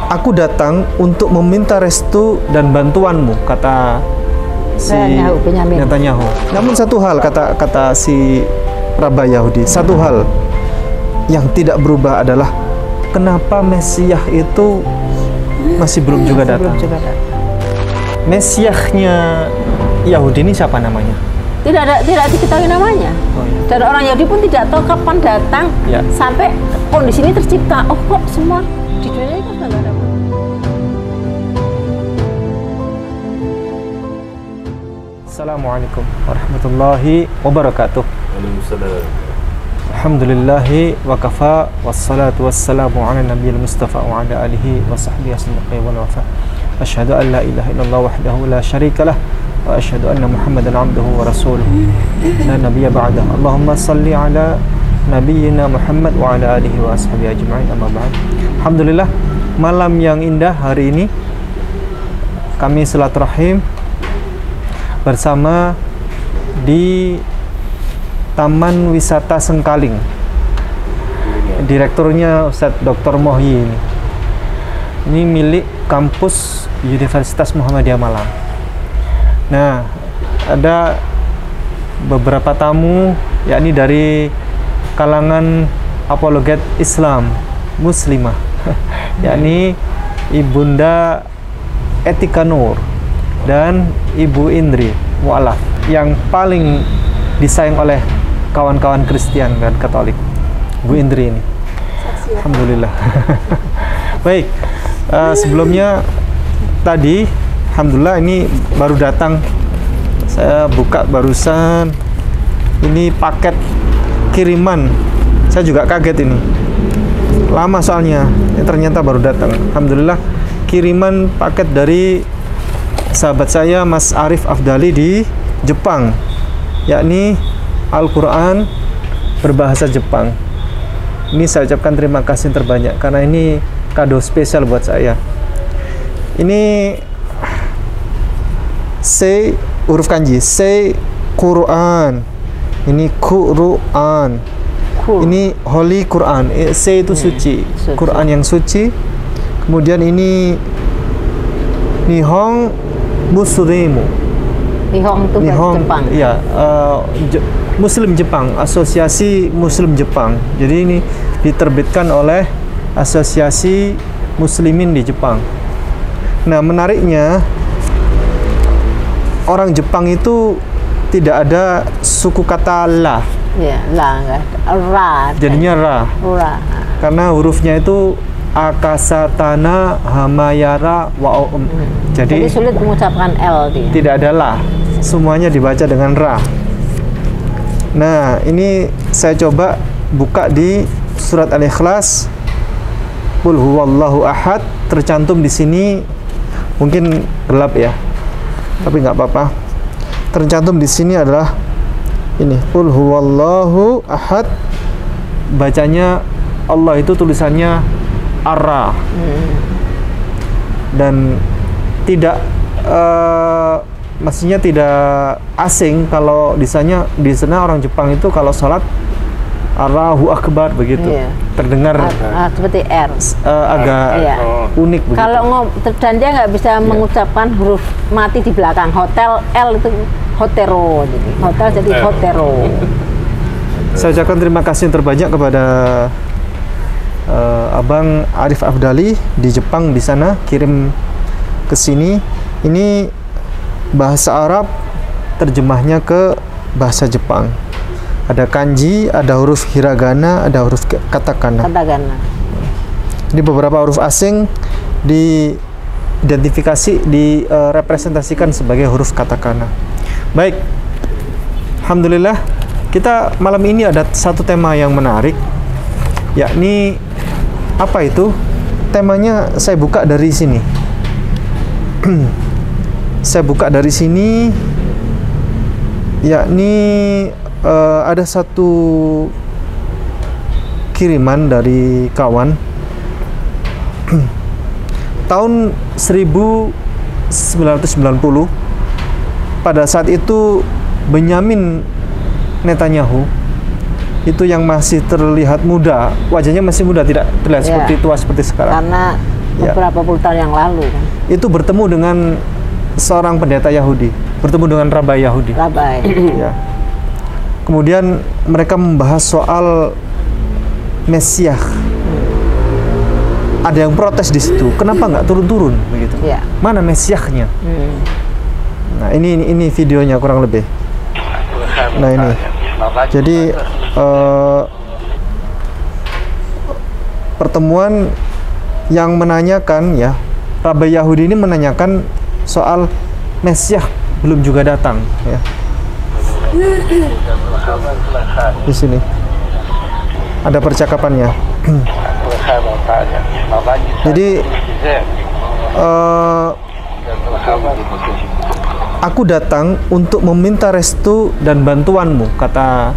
aku datang untuk meminta restu dan bantuanmu, kata si Netanyahu. Namun satu hal, kata si Rabbah Yahudi, satu hal yang tidak berubah adalah kenapa Mesias itu masih belum juga datang. Mesiasnya Yahudi ini siapa namanya? Tidak diketahui namanya. Oh, iya. Dan orang Yahudi pun tidak tahu kapan datang, ya, sampai kondisi ini tercipta. Oh, kok semua di dunia ini kan sudah nggak ada. Assalamualaikum warahmatullahi wabarakatuh. Waalaikumsalam. Alhamdulillahi wa kafa, wassalatu wassalamu ala nabiyil mustafa wa ala alihi wa sahbihi asnaqi wal wafa. Asyhadu an la ilaha illallah wahdahu la syarikalah wa asyhadu anna Muhammadan abduhu wa rasuluhu la nabiyya ba'dah. Allahumma salli ala nabiyyina Muhammad wa ala alihi wa ashabihi ajma'in, amma ba'd. Alhamdulillah, malam yang indah hari ini kami silaturahim bersama di Taman Wisata Sengkaling. Direkturnya Ustadz Dr. Mohyi ini. Ini milik kampus Universitas Muhammadiyah Malang. Nah, ada beberapa tamu, yakni dari kalangan apologet Islam Muslimah, yakni Ibunda Etika Nur dan Ibu Indri Mu'alaf, yang paling disayang oleh kawan-kawan Kristen dan Katolik, Bu Indri ini. Alhamdulillah. Baik, sebelumnya tadi alhamdulillah ini baru datang, saya buka barusan, ini paket kiriman, saya juga kaget ini, lama soalnya, ini ternyata baru datang. Alhamdulillah, kiriman paket dari sahabat saya Mas Arif Afdali di Jepang, yakni Al-Quran berbahasa Jepang. Ini saya ucapkan terima kasih terbanyak karena ini kado spesial buat saya. Ini sei huruf kanji, sei Quran. Ini Quran. Ini Holy Quran. Sei itu suci, Quran yang suci. Kemudian ini Nihong Muslimu. Nihong itu bahasa Jepang. Iya, Muslim Jepang, Asosiasi Muslim Jepang. Jadi ini diterbitkan oleh Asosiasi Muslimin di Jepang. Nah, menariknya orang Jepang itu tidak ada suku kata la. Ya, la enggak ada. Ra. Jadinya ra. Ra. Karena hurufnya itu Akasatana Hamayara wa Jadi sulit mengucapkan L dia. Tidak ada la. Semuanya dibaca dengan ra. Nah, ini saya coba buka di surat Al-Ikhlas. Qul huwallahu ahad, tercantum di sini, mungkin gelap ya, tapi nggak apa-apa. Tercantum di sini adalah ini, Qul huwallahu ahad. Bacanya Allah itu tulisannya Ar-Ra. Dan tidak maksudnya tidak asing kalau di sana orang Jepang itu kalau sholat Allahu Akbar begitu. Iya. Terdengar seperti R. Agak unik begitu. Kalau dan dia nggak bisa mengucapkan huruf mati di belakang. Hotel L itu hotero, jadi hotel jadi hotero. Saya ucapkan terima kasih yang terbanyak kepada Abang Arif Afdali di Jepang di sana, kirim ke sini. Ini bahasa Arab, terjemahnya ke bahasa Jepang. Ada kanji, ada huruf hiragana, ada huruf katakana. Ini beberapa huruf asing diidentifikasi, direpresentasikan sebagai huruf katakana. Baik, alhamdulillah, kita malam ini ada satu tema yang menarik, yakni apa itu? Temanya saya buka dari sini. Saya buka dari sini, yakni ada satu kiriman dari kawan tahun 1990. Pada saat itu Benyamin Netanyahu itu yang masih terlihat muda, wajahnya masih muda, tidak terlihat seperti tua seperti sekarang. Karena Ya. beberapa puluh tahun yang lalu kan. Itu bertemu dengan seorang pendeta Yahudi, bertemu dengan rabai Yahudi. Rabai. Ya. Kemudian mereka membahas soal Mesiah. Ada yang protes di situ. Kenapa nggak turun-turun begitu? Ya. Mana Mesiahnya? Nah, ini videonya kurang lebih. Nah, ini. Jadi pertemuan yang menanyakan, ya, rabai Yahudi ini menanyakan soal Mesiah belum juga datang, ya. Di sini ada percakapannya. Jadi aku datang untuk meminta restu dan bantuanmu, kata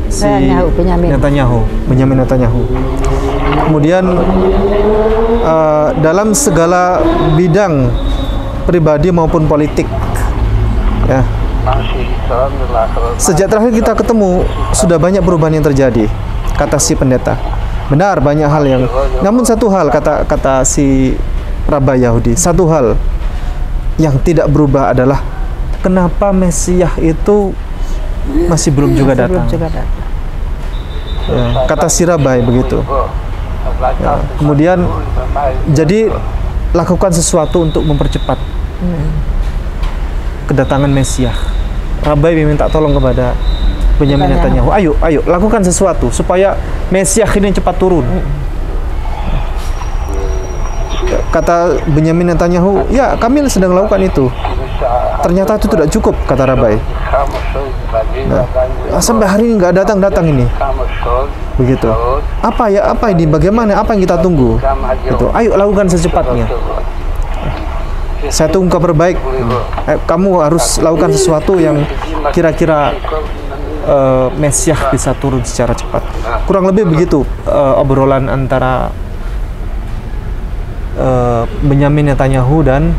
si Benyamin Netanyahu. Kemudian dalam segala bidang pribadi maupun politik, ya. Sejak terakhir kita ketemu sudah banyak perubahan yang terjadi, kata si pendeta. Benar, banyak hal yang, namun satu hal, kata si rabai Yahudi, satu hal yang tidak berubah adalah kenapa Mesiah itu masih belum juga datang. Ya, kata si rabai begitu. Ya, kemudian jadi lakukan sesuatu untuk mempercepat kedatangan Mesiah. Rabai meminta tolong kepada Benyamin Netanyahu, ayo lakukan sesuatu supaya Mesiah ini cepat turun. Kata Benyamin Netanyahu, ya kami sedang lakukan itu. Ternyata itu tidak cukup, kata rabai. Nah, sampai hari ini nggak datang ini. Begitu. Apa ini? Bagaimana? Apa yang kita tunggu? Gitu. Ayo lakukan secepatnya. Saya tunggu kabar baik. Kamu harus lakukan sesuatu yang kira-kira Mesiah bisa turun secara cepat. Kurang lebih begitu obrolan antara Benyamin Netanyahu dan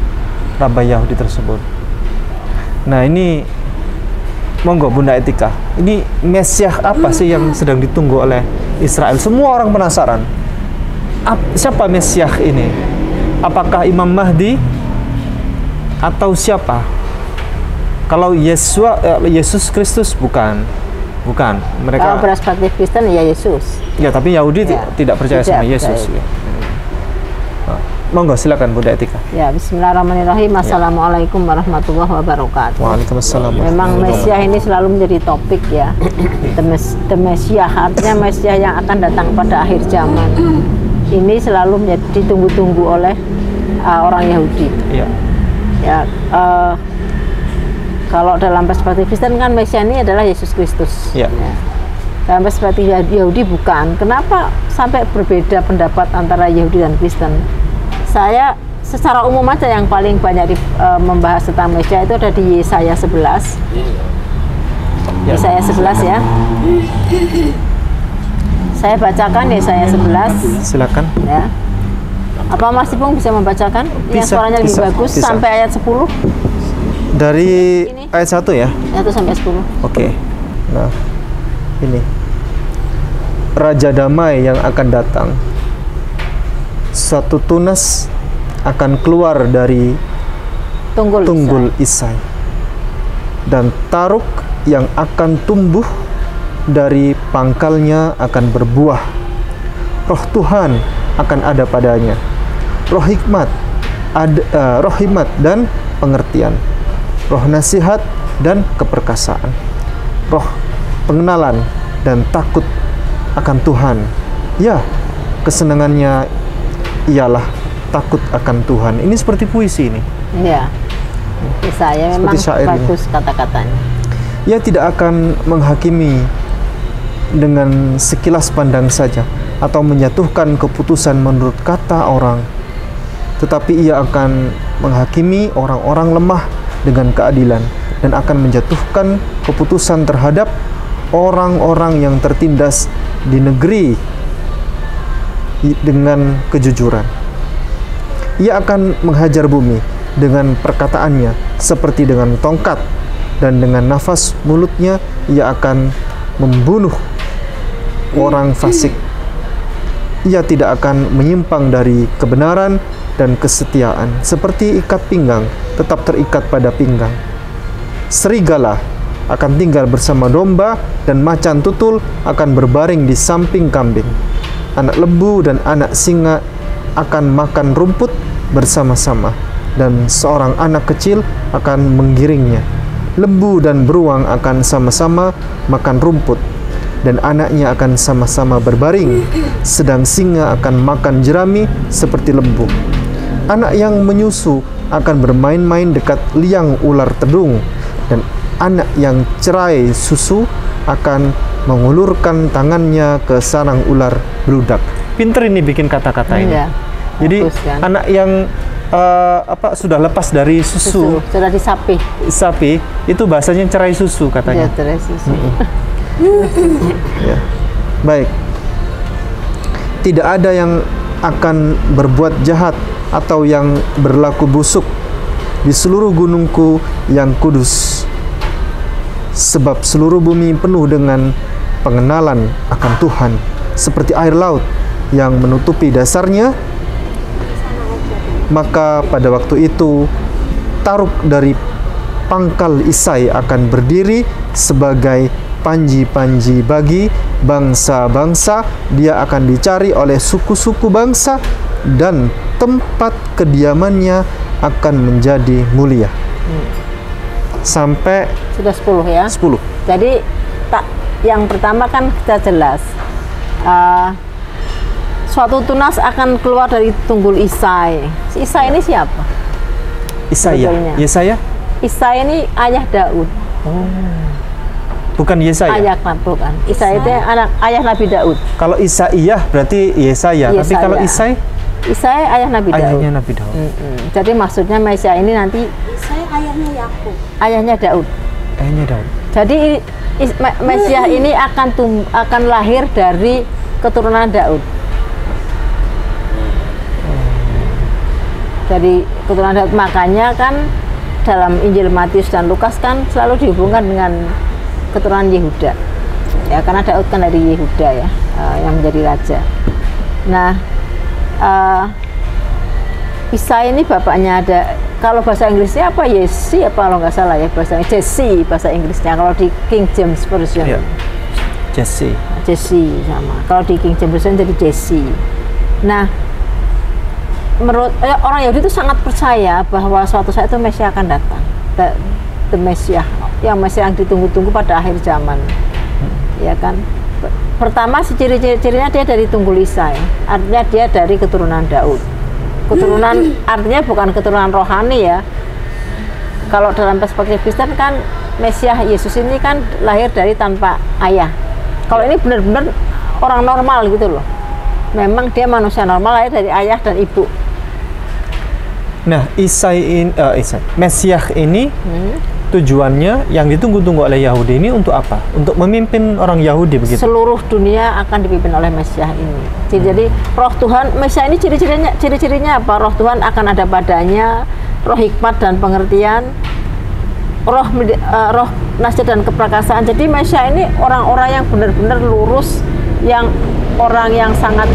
rabai Yahudi tersebut. Nah, ini monggo Bunda Etika. Ini Mesiah apa sih yang sedang ditunggu oleh Israel? Semua orang penasaran. Siapa Mesiah ini? Apakah Imam Mahdi atau siapa? Kalau Yesus Kristus bukan. Mereka kalau perspektif Kristen ya Yesus. Ya, tapi Yahudi tidak percaya sama Yesus. Ya. Monggo silakan Bunda Etika. Ya, bismillahirrahmanirrahim. Assalamualaikum warahmatullahi wabarakatuh. Waalaikumsalam. Memang Mesiah ini selalu menjadi topik, ya. The Mesiah, artinya Mesiah yang akan datang pada akhir zaman. Ini selalu menjadi ditunggu-tunggu oleh orang Yahudi. Ya. Ya, kalau dalam perspektif Kristen kan Mesiah ini adalah Yesus Kristus. Ya. Ya. Dalam perspektif Yahudi bukan. Kenapa sampai berbeda pendapat antara Yahudi dan Kristen? Saya secara umum aja yang paling banyak membahas tentang Mesiah itu ada di Yesaya 11. Yesaya 11, ya. Saya bacakan Yesaya 11. Silakan. Ya. Apa Mas Ipung bisa membacakan yang suaranya lebih bagus sampai ayat 10? Dari ayat 1 ya? 1 sampai 10. Oke. Nah, ini Raja Damai yang akan datang. Suatu tunas akan keluar dari tunggul Isai, dan taruk yang akan tumbuh dari pangkalnya akan berbuah. Roh Tuhan akan ada padanya, roh hikmat dan pengertian, roh nasihat dan keperkasaan, roh pengenalan dan takut akan Tuhan. Ya, kesenangannya ialah takut akan Tuhan. Ini seperti puisi ini. Iya. Saya memang bagus kata-katanya. Ia tidak akan menghakimi dengan sekilas pandang saja atau menjatuhkan keputusan menurut kata orang, tetapi ia akan menghakimi orang-orang lemah dengan keadilan dan akan menjatuhkan keputusan terhadap orang-orang yang tertindas di negeri dengan kejujuran. Ia akan menghajar bumi dengan perkataannya seperti dengan tongkat, dan dengan nafas mulutnya ia akan membunuh orang fasik. ia tidak akan menyimpang dari kebenaran dan kesetiaan. Seperti ikat pinggang tetap terikat pada pinggang. Serigala akan tinggal bersama domba, dan macan tutul akan berbaring di samping kambing. Anak lembu dan anak singa akan makan rumput bersama-sama, dan seorang anak kecil akan menggiringnya. Lembu dan beruang akan sama-sama makan rumput, dan anaknya akan sama-sama berbaring, sedang singa akan makan jerami seperti lembu. Anak yang menyusu akan bermain-main dekat liang ular tedung, dan anak yang cerai susu akan mengulurkan tangannya ke sarang ular beludak. Pinter ini bikin kata-kata ini. Iya, Jadi bagus, kan? anak yang sudah lepas dari susu, sudah disapi. sapi, itu bahasanya cerai susu katanya. Ya, cerai susu. Ya. Baik. Tidak ada yang akan berbuat jahat atau yang berlaku busuk di seluruh gunungku yang kudus, sebab seluruh bumi penuh dengan pengenalan akan Tuhan, seperti air laut yang menutupi dasarnya. Maka pada waktu itu Taruk dari pangkal Isai akan berdiri sebagai panji-panji bagi bangsa-bangsa. Dia akan dicari oleh suku-suku bangsa, dan tempat kediamannya akan menjadi mulia. Sampai Sudah 10 ya. 10. Jadi yang pertama kan kita jelas suatu tunas akan keluar dari tunggul Isai. Si Isai ini siapa? Isaya. Sebetulnya. Yesaya? Isai ini ayah Daud. Bukan Yesaya. Ayah bukan. Isai itu ayah Nabi Daud. Kalau Isaiyah berarti Yesaya. Tapi Yesaya. kalau Isai, Isai ayah Nabi Daud. ayahnya Nabi Daud. Jadi maksudnya Mesias ini nanti Saya ayahnya Yakub. ayahnya Daud. Ayahnya Daud. Jadi Mesias ini akan lahir dari keturunan Daud. Dari keturunan Daud, makanya kan dalam Injil Matius dan Lukas kan selalu dihubungkan dengan keturunan Yehuda. Ya, karena Daud kan dari Yehuda ya, yang menjadi raja. Nah, Isai ini bapaknya ada, kalau bahasa Inggrisnya apa, Yesi apa kalau nggak salah ya, bahasa Jesse bahasa Inggrisnya, kalau di King James Version. Ya. Jesse. Jesse sama. Kalau di King James Version jadi Jesse. Nah, menurut orang Yahudi itu sangat percaya bahwa suatu saat itu Mesias akan datang. The Mesias, yang Mesias yang ditunggu-tunggu pada akhir zaman. Ya kan? Pertama, ciri-cirinya dia dari tunggul Isai. Artinya dia dari keturunan Daud. Keturunan artinya bukan keturunan rohani ya. Kalau dalam perspektif Kristen kan Mesias Yesus ini kan lahir dari tanpa ayah. Kalau ini benar-benar orang normal gitu loh. Memang dia manusia normal, lahir dari ayah dan ibu. Nah, Mesias ini tujuannya yang ditunggu-tunggu oleh Yahudi ini untuk apa? Untuk memimpin orang Yahudi begitu? Seluruh dunia akan dipimpin oleh Mesias ini. Jadi roh Tuhan, Mesias ini ciri-cirinya apa? Roh Tuhan akan ada padanya, roh hikmat dan pengertian, roh nasihat dan keprakasaan. Jadi Mesias ini orang-orang yang benar-benar lurus, yang orang yang sangat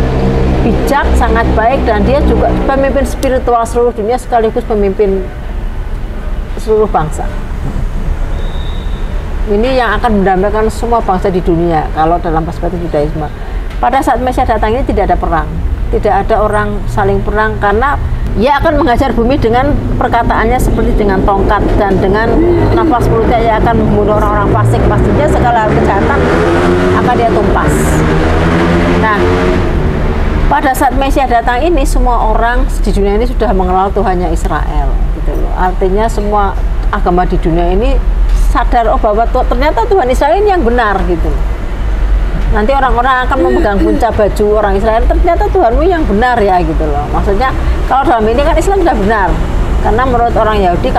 bijak, sangat baik, dan dia juga pemimpin spiritual seluruh dunia sekaligus pemimpin seluruh bangsa. Ini yang akan mendamaikan semua bangsa di dunia kalau dalam perspektif Judaisme. Pada saat Mesias datang ini tidak ada perang, tidak ada orang saling perang, karena ia akan menghajar bumi dengan perkataannya seperti dengan tongkat, dan dengan nafas mulutnya ia akan membunuh orang-orang fasik. Pastinya segala kejahatan akan dia tumpas. Nah, pada saat Mesias datang ini semua orang di dunia ini sudah mengenal Tuhannya Israel, gitu loh. Artinya semua agama di dunia ini sadar bahwa ternyata Tuhan Israel ini yang benar gitu. Nanti orang-orang akan memegang punca baju orang Israel, ternyata Tuhanmu yang benar ya gitu loh. Maksudnya kalau dalam ini kan Islam sudah benar, karena menurut orang Yahudi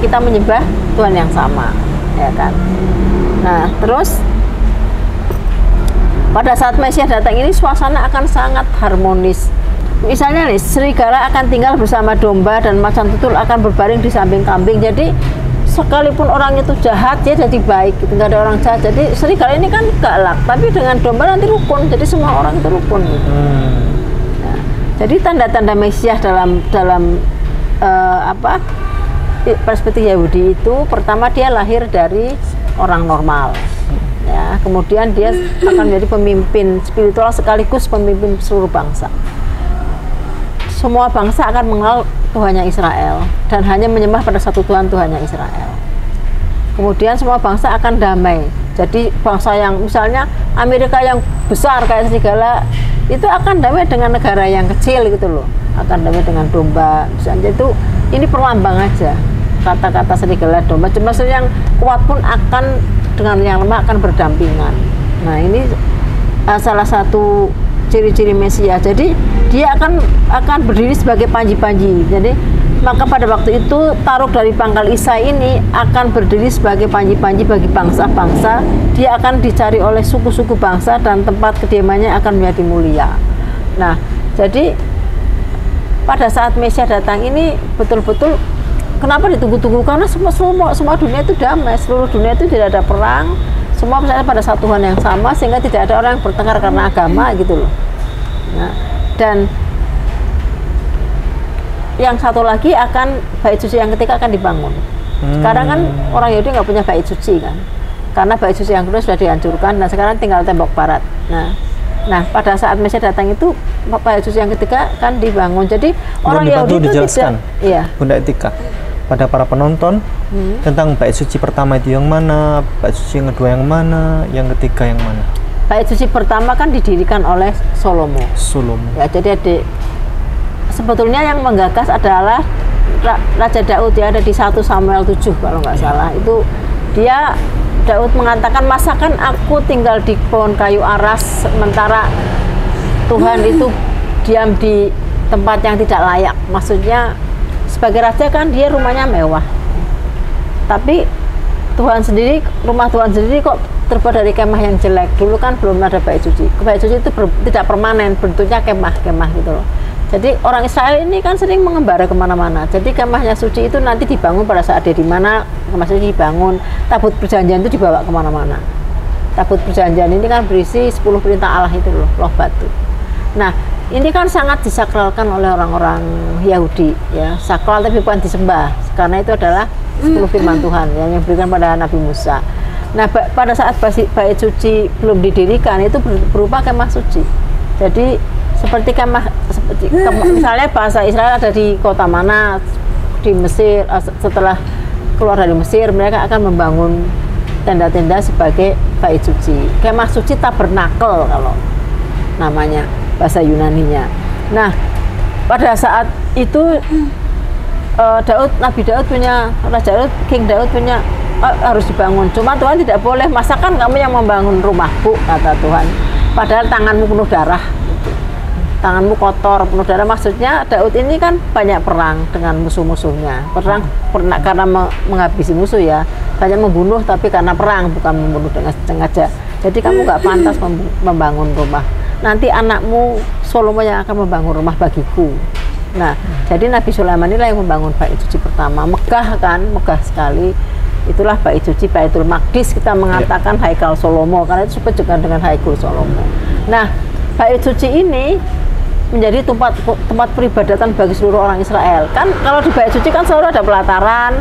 kita menyembah Tuhan yang sama, ya kan. Nah, terus pada saat Mesias datang ini suasana akan sangat harmonis. Misalnya nih, serigala akan tinggal bersama domba dan macan tutul akan berbaring di samping kambing. Jadi sekalipun orang itu jahat dia jadi baik gitu, nggak ada orang jahat. Jadi serigala ini kan galak, tapi dengan domba nanti rukun, jadi semua orang itu rukun gitu. Nah, jadi tanda-tanda Mesias dalam perspektif Yahudi itu, pertama dia lahir dari orang normal, ya, kemudian dia akan menjadi pemimpin spiritual sekaligus pemimpin seluruh bangsa. Semua bangsa akan mengenal Tuhannya Israel dan hanya menyembah pada satu Tuhan, Tuhannya Israel. Kemudian semua bangsa akan damai. Jadi bangsa yang misalnya Amerika yang besar kayak serigala itu akan damai dengan negara yang kecil gitu loh, akan damai dengan domba. Misalnya itu ini perlambang aja, kata-kata serigala domba. Cuma yang kuat pun akan dengan yang lemah akan berdampingan. Nah ini salah satu ciri-ciri Mesias. Jadi dia akan berdiri sebagai panji-panji. Jadi maka pada waktu itu Taruk dari pangkal Isai ini akan berdiri sebagai panji-panji bagi bangsa-bangsa. Dia akan dicari oleh suku-suku bangsa dan tempat kediamannya akan menjadi mulia. Nah, jadi pada saat Mesias datang ini betul-betul kenapa ditunggu-tunggu? Karena semua dunia itu damai, seluruh dunia itu tidak ada perang. Semua misalnya pada satu Tuhan yang sama, sehingga tidak ada orang yang bertengkar karena agama gitu loh. Nah, dan yang satu lagi akan bait suci yang ketiga akan dibangun. Sekarang kan orang Yahudi nggak punya bait suci kan, karena bait suci yang kedua sudah dihancurkan dan sekarang tinggal tembok barat. Nah pada saat Mesias datang itu bait suci yang ketiga kan dibangun. Jadi orang Yahudi itu tidak, iya. Bunda Etika, pada para penonton tentang bait suci pertama itu yang mana, bait suci yang kedua yang mana, yang ketiga yang mana? Bait suci pertama kan didirikan oleh Salomo. Ya, jadi sebetulnya yang menggagas adalah Raja Daud, ya, ada di 1 Samuel 7 kalau nggak salah. Itu Daud mengatakan, masakan aku tinggal di pohon kayu aras sementara Tuhan itu diam di tempat yang tidak layak. Maksudnya sebagai raja kan dia rumahnya mewah, tapi rumah Tuhan sendiri kok terbuat dari kemah yang jelek. Dulu kan belum ada bait suci. Bait suci itu tidak permanen, bentuknya kemah gitu loh. Jadi orang Israel ini kan sering mengembara kemana-mana. Jadi kemahnya suci itu nanti dibangun pada saat dia di mana kemah suci dibangun. Tabut perjanjian itu dibawa kemana-mana. Tabut perjanjian ini kan berisi 10 perintah Allah itu loh batu. Nah ini kan sangat disakralkan oleh orang-orang Yahudi, ya, sakral tapi bukan disembah, karena itu adalah 10 firman Tuhan yang diberikan pada Nabi Musa. Nah pada saat bait suci belum didirikan itu berupa kemah suci. Jadi seperti misalnya bangsa Israel ada di kota mana di Mesir, setelah keluar dari Mesir mereka akan membangun tenda-tenda sebagai bait suci. Kemah suci tabernakel kalau namanya bahasa Yunaninya. Nah pada saat itu Nabi Daud punya, Raja Daud, King Daud punya harus dibangun. Cuma Tuhan tidak boleh, masakan kamu yang membangun rumahku, kata Tuhan. Padahal tanganmu penuh darah. Tanganmu kotor, penuh darah. Maksudnya Daud ini kan banyak perang dengan musuh-musuhnya. Perang karena menghabisi musuh, ya. Banyak membunuh tapi karena perang, bukan membunuh dengan sengaja. Jadi kamu nggak pantas membangun rumah. Nanti anakmu Salomo yang akan membangun rumah bagiku. Nah, jadi Nabi Sulaiman inilah yang membangun bait suci pertama. Megah kan, megah sekali. Itulah bait suci, Baitul Maqdis, kita mengatakan Haikal Salomo karena itu disebut juga dengan Haikal Salomo. Nah, bait suci ini menjadi tempat peribadatan bagi seluruh orang Israel. Kan kalau di bait suci kan selalu ada pelataran,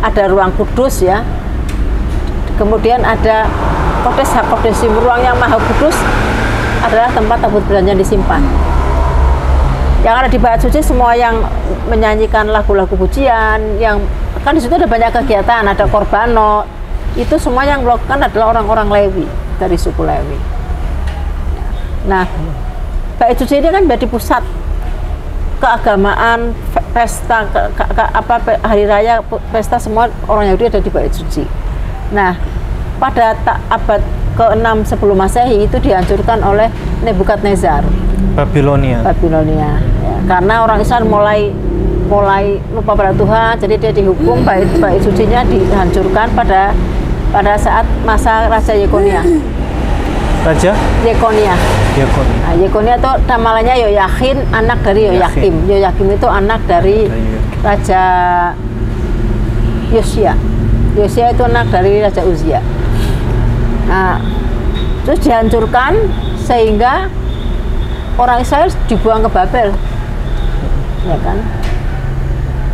ada ruang kudus, ya. Kemudian ada Kodes HaKodesim, ruang yang maha kudus adalah tempat tabut perjanjian disimpan. Yang ada di bait suci semua yang menyanyikan lagu-lagu pujian, yang kan di situ ada banyak kegiatan, ada korbanot, itu semua yang melakukan adalah orang-orang Lewi dari suku Lewi. Nah, bait suci ini kan menjadi pusat keagamaan, pesta, hari raya, pesta, semua orang Yahudi ada di bait suci. Nah, pada abad ke-6 sebelum Masehi itu dihancurkan oleh Nebukadnezar. Babilonia. Ya. Karena orang Israel mulai lupa pada Tuhan, jadi dia dihukum, bait sucinya dihancurkan pada saat masa Raja Yekonia. Raja Yekonia. Nah, Yekonia itu namanya Yoyakin, anak dari Yoyakim. Yoyakim itu anak dari Raja Yosia. Yosia itu anak dari Raja Uzia. Nah, terus dihancurkan sehingga orang Israel dibuang ke Babel, ya kan?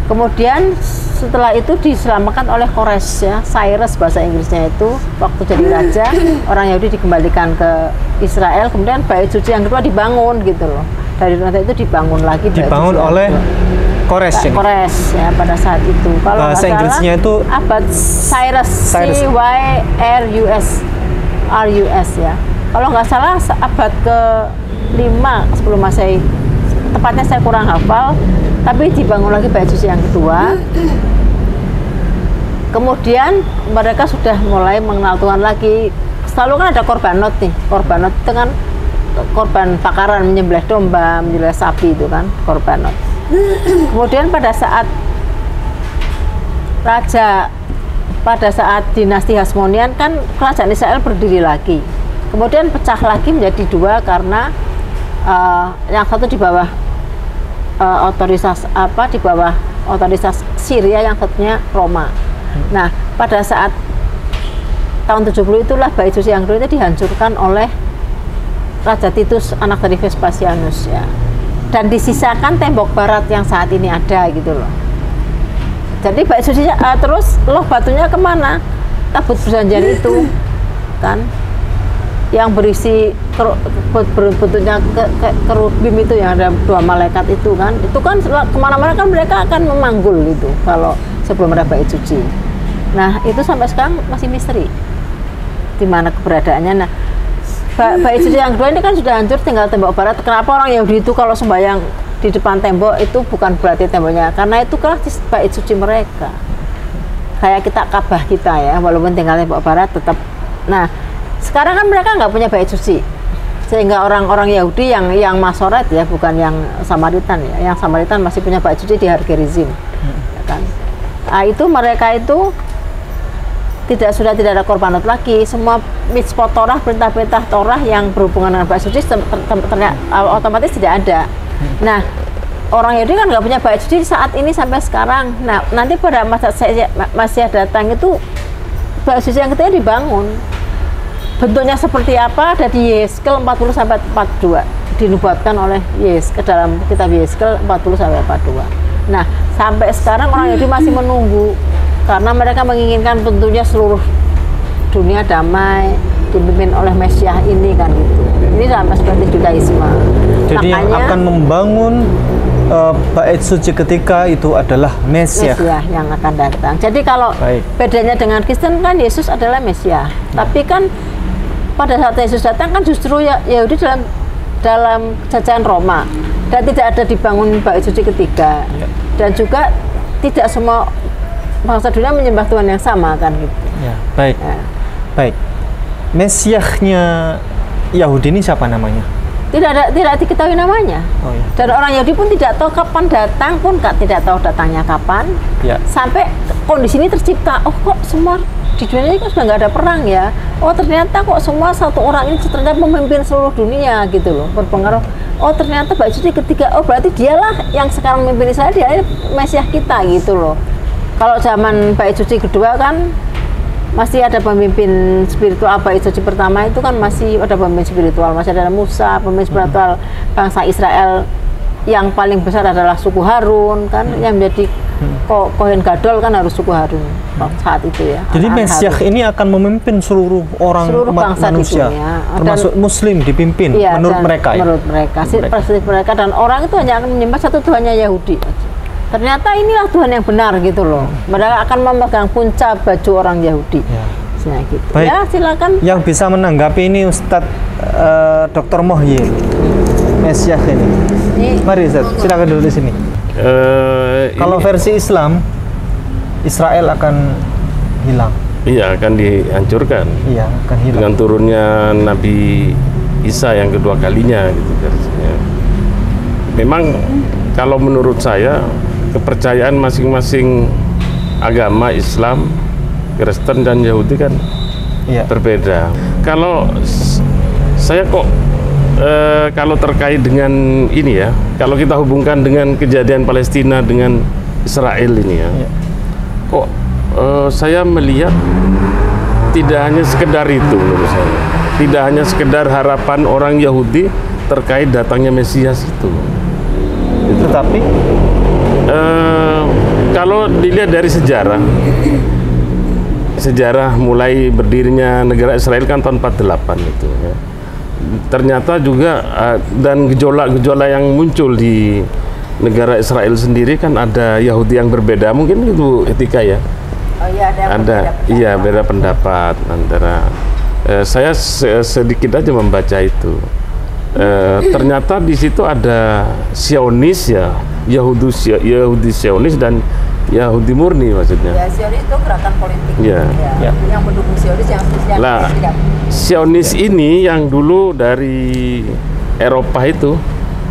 Kemudian setelah itu diselamatkan oleh Kores, ya, Cyrus bahasa Inggrisnya itu, waktu jadi raja orang Yahudi dikembalikan ke Israel, kemudian bait suci yang kedua dibangun gitu loh. Dari nanti itu dibangun lagi. Dibangun oleh Kores ini. Kores ya pada saat itu. Kalau bahasa Inggrisnya itu abad Cyrus. CYRUS ya. Kalau nggak salah abad ke-5 sebelum Masehi. Tepatnya saya kurang hafal, tapi dibangun lagi bait suci yang kedua. Kemudian mereka sudah mulai mengenal Tuhan lagi. Selalu kan ada korbanot nih. Korbanot itu kan korban bakaran, menyembelih domba, menyembelih sapi, itu kan korbanot. Kemudian pada saat dinasti Hasmonian kan kerajaan Israel berdiri lagi. Kemudian pecah lagi menjadi dua karena yang satu di bawah otoritas Syria, yang satunya Roma. Nah, pada saat tahun 70 itulah bait suci yang kedua itu dihancurkan oleh Raja Titus, anak dari Vespasianus, ya. Dan disisakan tembok barat yang saat ini ada gitu loh. Jadi bait sucinya terus loh batunya kemana? Tabut perjanjian itu kan, yang berisi bentuknya kerubim itu, yang ada 2 malaikat itu kan kemana-mana kan mereka akan memanggul gitu kalau sebelum ada bait suci. Nah, itu sampai sekarang masih misteri di mana keberadaannya. Nah, bait suci yang kedua ini kan sudah hancur, tinggal tembok barat. Kenapa orang Yahudi itu kalau sembahyang di depan tembok itu bukan berarti temboknya, karena itu kan bait suci mereka. Kayak kita Ka'bah kita ya, walaupun tinggal tembok barat tetap. Nah, sekarang kan mereka nggak punya bait suci, sehingga orang-orang Yahudi yang Masoret ya, bukan yang Samaritan ya, yang Samaritan masih punya bait suci di Har Gerizim, ya kan? Nah, itu mereka itu sudah tidak ada korbanot lagi. Semua mitzvot Torah, perintah-perintah Torah yang berhubungan dengan bait suci otomatis tidak ada. Nah, orang Yahudi kan nggak punya bait suci saat ini sampai sekarang. Nah, nanti pada masa Masiah datang itu bait suci yang ketiga dibangun. Bentuknya seperti apa ada di Yeskel 40 sampai 42, dinubuatkan oleh Yeskel dalam kitab Yeskel 40 sampai 42. Nah, sampai sekarang orang Yahudi masih menunggu karena mereka menginginkan tentunya seluruh dunia damai, dipimpin oleh Mesias ini kan gitu. Ini sama seperti Judaisme. Jadi makanya, yang akan membangun bait suci ketika itu adalah Mesias yang akan datang. Jadi kalau bedanya dengan Kristen kan Yesus adalah Mesias. Tapi kan pada saat Yesus datang kan justru Yahudi dalam jajahan Roma, dan tidak ada dibangun bait suci ketiga. Dan juga tidak semua bangsa dunia menyembah Tuhan yang sama kan gitu. Ya, baik. Ya. Baik. Mesiasnya Yahudi ini siapa namanya? Tidak diketahui namanya. Oh, ya. Dan orang Yahudi pun tidak tahu kapan datang, tidak tahu datangnya kapan. Ya. Sampai kondisi ini tercipta. Oh, kok semua di dunia ini kan sudah nggak ada perang ya. Oh, ternyata kok semua satu orang ini ternyata memimpin seluruh dunia gitu loh, berpengaruh. Oh, ternyata bait suci ketiga. Oh, berarti dialah yang sekarang memimpin Israel, dia Mesias kita gitu loh. Kalau zaman bait suci kedua kan masih ada pemimpin spiritual. Bait suci pertama itu kan masih ada pemimpin spiritual, masih ada Musa, pemimpin spiritual bangsa Israel. Yang paling besar adalah suku Harun kan, yang menjadi Kohen Gadol kan harus suku Harun saat itu ya. Jadi Mesias ini akan memimpin seluruh umat manusia, termasuk Muslim dipimpin, iya, menurut mereka ya? Menurut mereka, perspektif mereka, dan orang itu hanya akan menyembah satu Tuhannya Yahudi. Ternyata inilah Tuhan yang benar gitu loh. Mereka akan memegang punca baju orang Yahudi. Ya. Gitu. Baik. Ya, silakan. Yang bisa menanggapi ini Ustadz Dr. Mohye, Mesias ini. Mari Ustadz, silakan dulu di sini. Kalau versi Islam, Israel akan hilang. Iya, akan dihancurkan. Iya, akan hilang. Dengan turunnya Nabi Isa yang kedua kalinya gitu versinya. Memang kalau menurut saya kepercayaan masing-masing agama Islam, Kristen dan Yahudi kan berbeda. Kalau saya kok kalau terkait dengan ini ya, kalau kita hubungkan dengan kejadian Palestina dengan Israel ini ya, kok saya melihat tidak hanya sekedar itu menurut saya. Tidak hanya sekedar harapan orang Yahudi terkait datangnya Mesias itu. Tetapi kalau dilihat dari sejarah mulai berdirinya negara Israel kan tahun 48 itu ya. Ternyata juga dan gejolak-gejolak yang muncul di negara Israel sendiri kan ada Yahudi yang berbeda, mungkin itu etika ya. Oh iya, ada beda pendapat antara saya sedikit aja membaca itu. Ternyata di situ ada Zionis ya, Yahudi Zionis dan Yahudi murni maksudnya. Ya, Zionis itu gerakan politik. Ya. Yang mendukung Zionis yang Lah, Zionis ini yang dulu dari Eropa itu,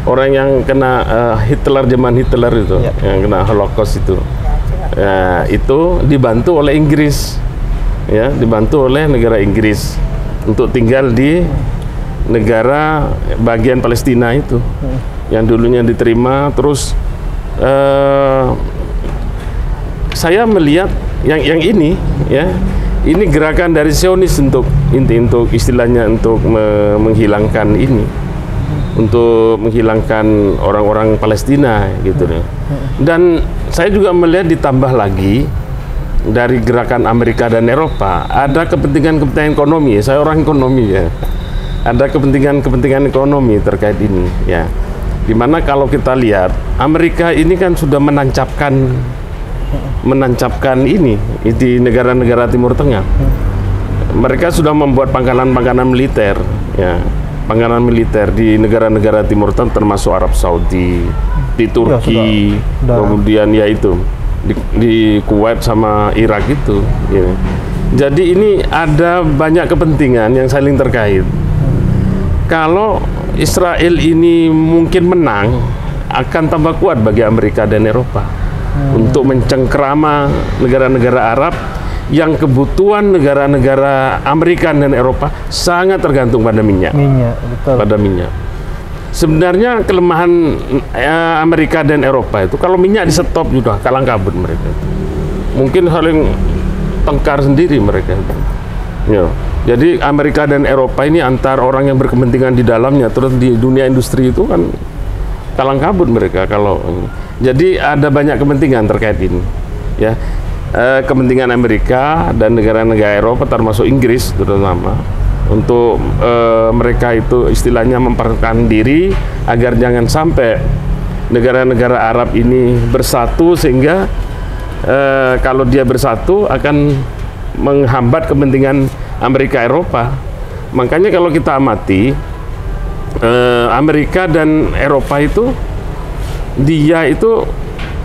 orang yang kena Hitler, zaman Hitler itu, yang kena Holocaust itu. Ya, itu dibantu oleh Inggris, ya, dibantu oleh negara Inggris untuk tinggal di negara bagian Palestina itu, yang dulunya diterima. Terus saya melihat yang ini, ya, ini gerakan dari Zionis untuk istilahnya untuk menghilangkan ini, untuk menghilangkan orang-orang Palestina gitu ya. Dan saya juga melihat ditambah lagi dari gerakan Amerika dan Eropa ada kepentingan ekonomi. Saya orang ekonomi ya. Ada kepentingan ekonomi terkait ini ya. Dimana kalau kita lihat Amerika ini kan sudah menancapkan ini di negara-negara Timur Tengah. Mereka sudah membuat pangkalan-pangkalan militer ya. Pangkalan militer di negara-negara Timur Tengah termasuk Arab Saudi, di Turki, kemudian ya itu di Kuwait sama Irak itu. Ya. Jadi ini ada banyak kepentingan yang saling terkait. Kalau Israel ini mungkin menang, akan tambah kuat bagi Amerika dan Eropa untuk mencengkerama negara-negara Arab yang kebutuhan negara-negara Amerika dan Eropa sangat tergantung pada minyak. Betul. Pada minyak. Sebenarnya kelemahan Amerika dan Eropa itu kalau minyak di stop sudah kalang kabut mereka itu. Mungkin saling tengkar sendiri mereka itu. Ya. Jadi Amerika dan Eropa ini antar orang yang berkepentingan di dalamnya, terus di dunia industri itu kan kalang kabut mereka kalau. Jadi ada banyak kepentingan terkait ini. Ya. Kepentingan Amerika dan negara-negara Eropa termasuk Inggris terutama untuk mereka itu istilahnya mempertahankan diri agar jangan sampai negara-negara Arab ini bersatu, sehingga kalau dia bersatu akan menghambat kepentingan Amerika Eropa. Makanya kalau kita amati Amerika dan Eropa itu dia itu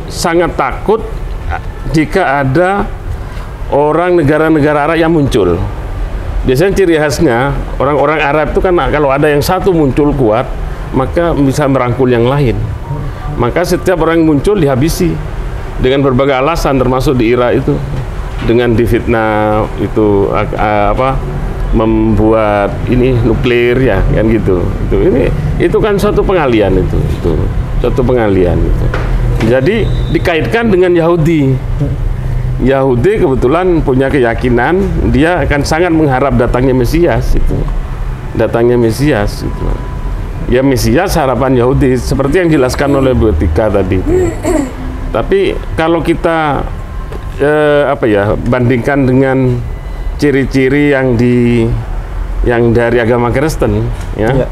sangat takut jika ada orang negara-negara Arab yang muncul. Biasanya ciri khasnya orang-orang Arab itu kan kalau ada yang satu muncul kuat, maka bisa merangkul yang lain. Maka setiap orang yang muncul dihabisi dengan berbagai alasan, termasuk di Irak itu dengan difitnah itu membuat ini nuklir ya kan gitu. Itu kan suatu pengalian itu suatu pengalian itu. Jadi dikaitkan dengan Yahudi. Yahudi kebetulan punya keyakinan dia akan sangat mengharap datangnya Mesias itu. Datangnya Mesias itu. Ya Mesias harapan Yahudi seperti yang dijelaskan oleh Bu Tika tadi. Tapi kalau kita bandingkan dengan ciri-ciri yang dari agama Kristen ya.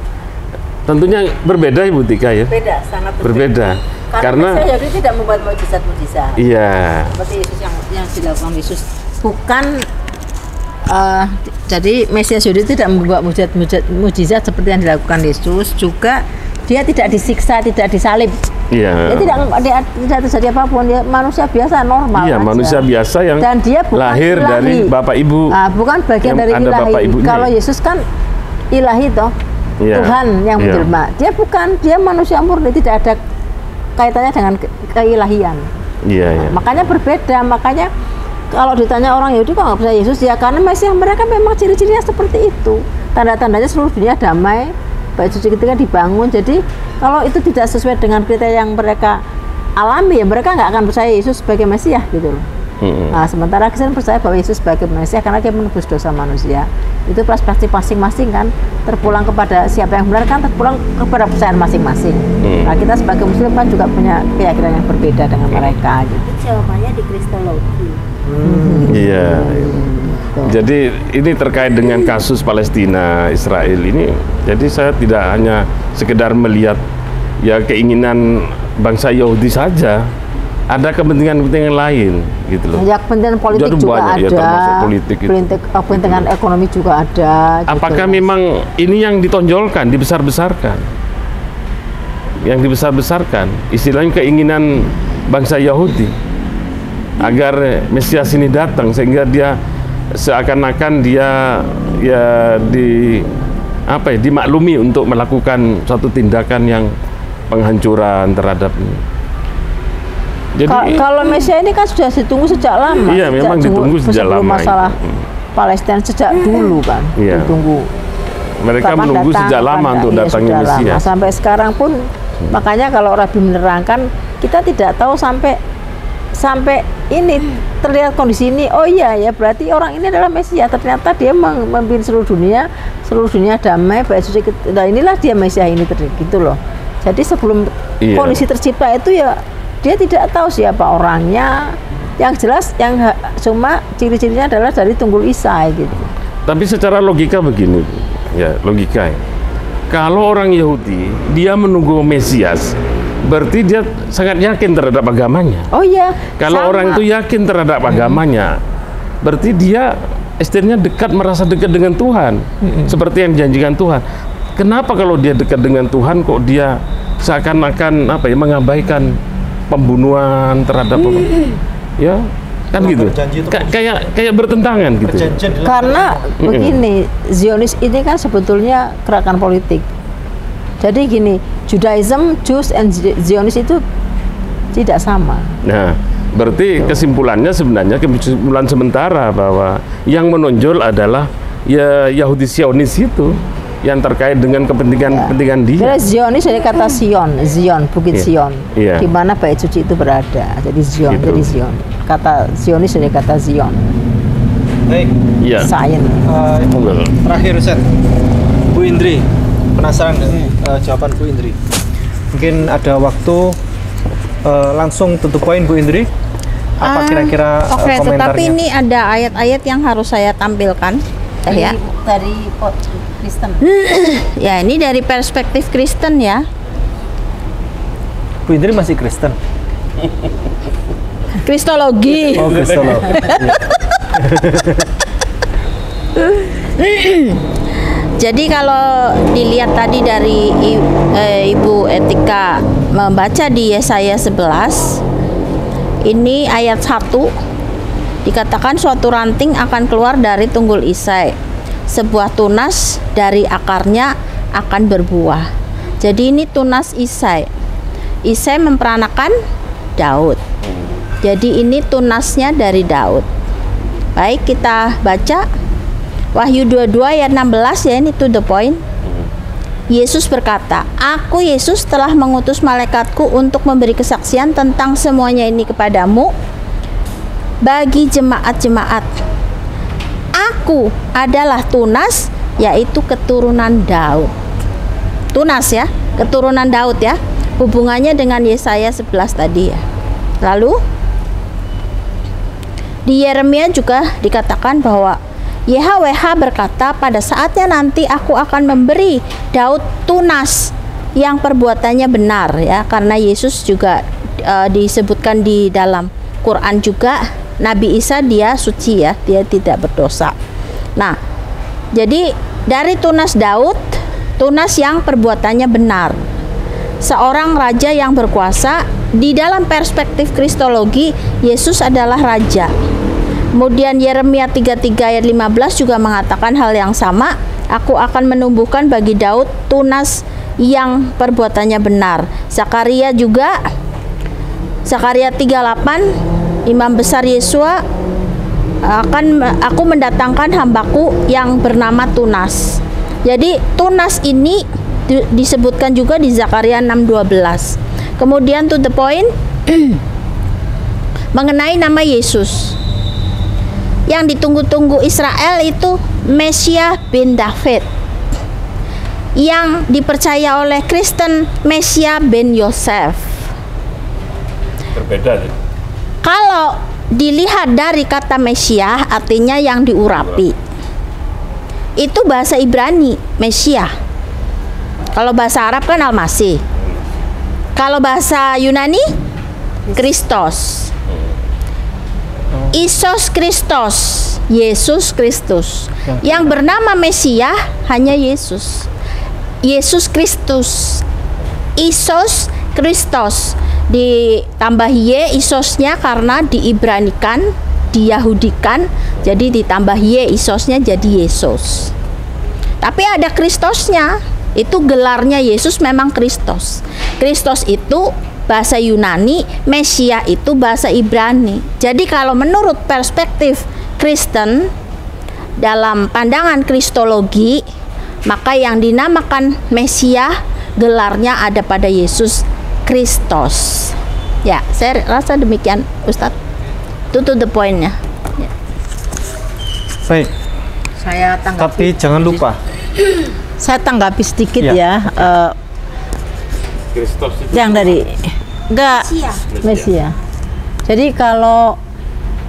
Tentunya berbeda Ibu Tika ya. Beda, sangat berbeda. Karena Yahudi tidak membuat mukjizat-mukjizat. Iya. Seperti Yesus yang dilakukan Yesus. Bukan jadi Mesias Yahudi tidak membuat mukjizat seperti yang dilakukan Yesus. Juga dia tidak disiksa, tidak disalib. Iya. Dia tidak terjadi apapun. Dia manusia biasa normal. Iya, aja. Manusia biasa yang dan dia lahir ilahi. Dari bapak ibu. Bukan bagian dari ilahi. Kalau Yesus kan ilahi toh. Iya. Tuhan yang menjelma. Dia bukan, dia manusia murni, tidak ada kaitannya dengan keilahian. Iya. Makanya berbeda. Makanya kalau ditanya orang Yahudi kok nggak percaya Yesus, ya karena Mesias mereka memang ciri-cirinya seperti itu. Tanda-tandanya seluruh dunia damai, bait suci ketika dibangun. Jadi kalau itu tidak sesuai dengan kriteria yang mereka alami, ya mereka nggak akan percaya Yesus sebagai Mesias gitu loh. Nah, sementara Kristen percaya bahwa Yesus sebagai Mesias karena dia menebus dosa manusia. Itu perspektif masing-masing kan, terpulang kepada siapa yang benar kan, terpulang kepada percayaan masing-masing. Nah, kita sebagai Muslim kan juga punya keyakinan yang berbeda dengan mereka. Gitu. Jawabannya di kristologi. Iya. Jadi ini terkait dengan kasus Palestina Israel ini. Jadi saya tidak hanya sekedar melihat ya keinginan bangsa Yahudi saja. Ada kepentingan-kepentingan lain gitu loh. Ya, kepentingan politik jadi juga banyak, ada. Ya, termasuk politik itu. Kepentingan ekonomi juga ada. Apakah gitu, memang ini yang ditonjolkan, dibesar-besarkan? Yang dibesar-besarkan, istilahnya keinginan bangsa Yahudi agar Mesias ini datang sehingga dia seakan-akan dia ya dimaklumi untuk melakukan suatu tindakan yang penghancuran terhadap ini. Jadi kalau Mesias ini kan sudah ditunggu sejak lama. Iya, memang ditunggu sejak lama. Masalah Palestina sejak dulu kan, ditunggu. Mereka menunggu sejak lama untuk datangnya Mesias. Sampai sekarang pun, makanya kalau Rabi menerangkan, kita tidak tahu sampai ini terlihat kondisi ini. Oh iya ya, berarti orang ini adalah Mesias. Ternyata dia memimpin seluruh dunia damai, baik suci. Nah, inilah dia Mesias ini gitu loh. Jadi sebelum kondisi tercipta itu ya dia tidak tahu siapa orangnya. Yang jelas yang cuma ciri-cirinya adalah dari Tunggul Isa gitu. Tapi secara logika begini, ya logika ya. Kalau orang Yahudi dia menunggu Mesias, berarti dia sangat yakin terhadap agamanya. Oh iya. Kalau orang itu yakin terhadap agamanya, berarti dia istilahnya merasa dekat dengan Tuhan, seperti yang dijanjikan Tuhan. Kenapa kalau dia dekat dengan Tuhan kok dia seakan-akan mengabaikan pembunuhan terhadap ya kan gitu, kayak bertentangan gitu. Karena begini, Zionis ini kan sebetulnya gerakan politik. Jadi gini, Judaism, Jews, and Zionis itu tidak sama. Nah, berarti kesimpulannya sebenarnya kesimpulan sementara bahwa yang menonjol adalah ya Yahudi Zionis itu, yang terkait dengan kepentingan dia. Jadi Zionis dari kata Zion, Bukit Zion, di mana bait suci itu berada. Jadi Zion, gitu. Jadi Zion. Kata Zionis dari kata Zion. Baik. Iya. Sain. Terakhir Set, Bu Indri, penasaran dengan jawaban Bu Indri? Mungkin ada waktu langsung tutup poin Bu Indri. Apa kira-kira komentarnya? Tetapi ini ada ayat-ayat yang harus saya tampilkan. Dari Kristen. Ya, ini dari perspektif Kristen ya. Bu Indri masih Kristen? Kristologi. Oh, Kristologi. Jadi kalau dilihat tadi dari Ibu Etika membaca di Yesaya 11, ini ayat 1 dikatakan suatu ranting akan keluar dari tunggul Isai, sebuah tunas dari akarnya akan berbuah. Jadi ini tunas Isai. Isai memperanakan Daud. Jadi ini tunasnya dari Daud. Baik, kita baca Wahyu 22 ayat 16 ya, ini to the point. Yesus berkata, "Aku Yesus telah mengutus malaikatku untuk memberi kesaksian tentang semuanya ini kepadamu bagi jemaat-jemaat. Aku adalah tunas, yaitu keturunan Daud." Tunas ya, keturunan Daud ya. Hubungannya dengan Yesaya 11 tadi ya. Lalu di Yeremia juga dikatakan bahwa YHWH berkata, pada saatnya nanti aku akan memberi Daud tunas yang perbuatannya benar ya, karena Yesus juga disebutkan di dalam Quran juga, Nabi Isa dia suci ya, dia tidak berdosa. Nah, jadi dari tunas Daud, tunas yang perbuatannya benar, seorang raja yang berkuasa. Di dalam perspektif Kristologi, Yesus adalah raja. Kemudian Yeremia 33 ayat 15 juga mengatakan hal yang sama. Aku akan menumbuhkan bagi Daud tunas yang perbuatannya benar. Zakaria juga, Zakaria 38, Imam besar Yesua, aku mendatangkan hambaku yang bernama Tunas. Jadi tunas ini disebutkan juga di Zakaria 6:12. Kemudian to the point mengenai nama Yesus. Yang ditunggu-tunggu Israel itu Mesias bin David. Yang dipercaya oleh Kristen Mesias bin Yosef. Berbeda sih. Kalau dilihat dari kata Mesias, artinya yang diurapi. Itu bahasa Ibrani, Mesias. Kalau bahasa Arab kan Al-Masih. Kalau bahasa Yunani, Kristus. Isos Kristus, Yesus Kristus. Yang bernama Mesias hanya Yesus. Yesus Kristus. Isos Kristus. Ditambah Y isosnya karena diibranikan, diyahudikan, jadi ditambah Y isosnya jadi Yesus. Tapi ada Kristosnya, itu gelarnya Yesus memang Kristus. Kristus itu bahasa Yunani, Mesias itu bahasa Ibrani. Jadi kalau menurut perspektif Kristen dalam pandangan Kristologi, maka yang dinamakan Mesias gelarnya ada pada Yesus Kristus. Ya, saya rasa demikian, Ustadz. Itu to the point-nya. Ya. Baik, Saya tapi jangan lupa saya tanggapi sedikit Ya. Kristus itu yang dari enggak Mesias. Jadi kalau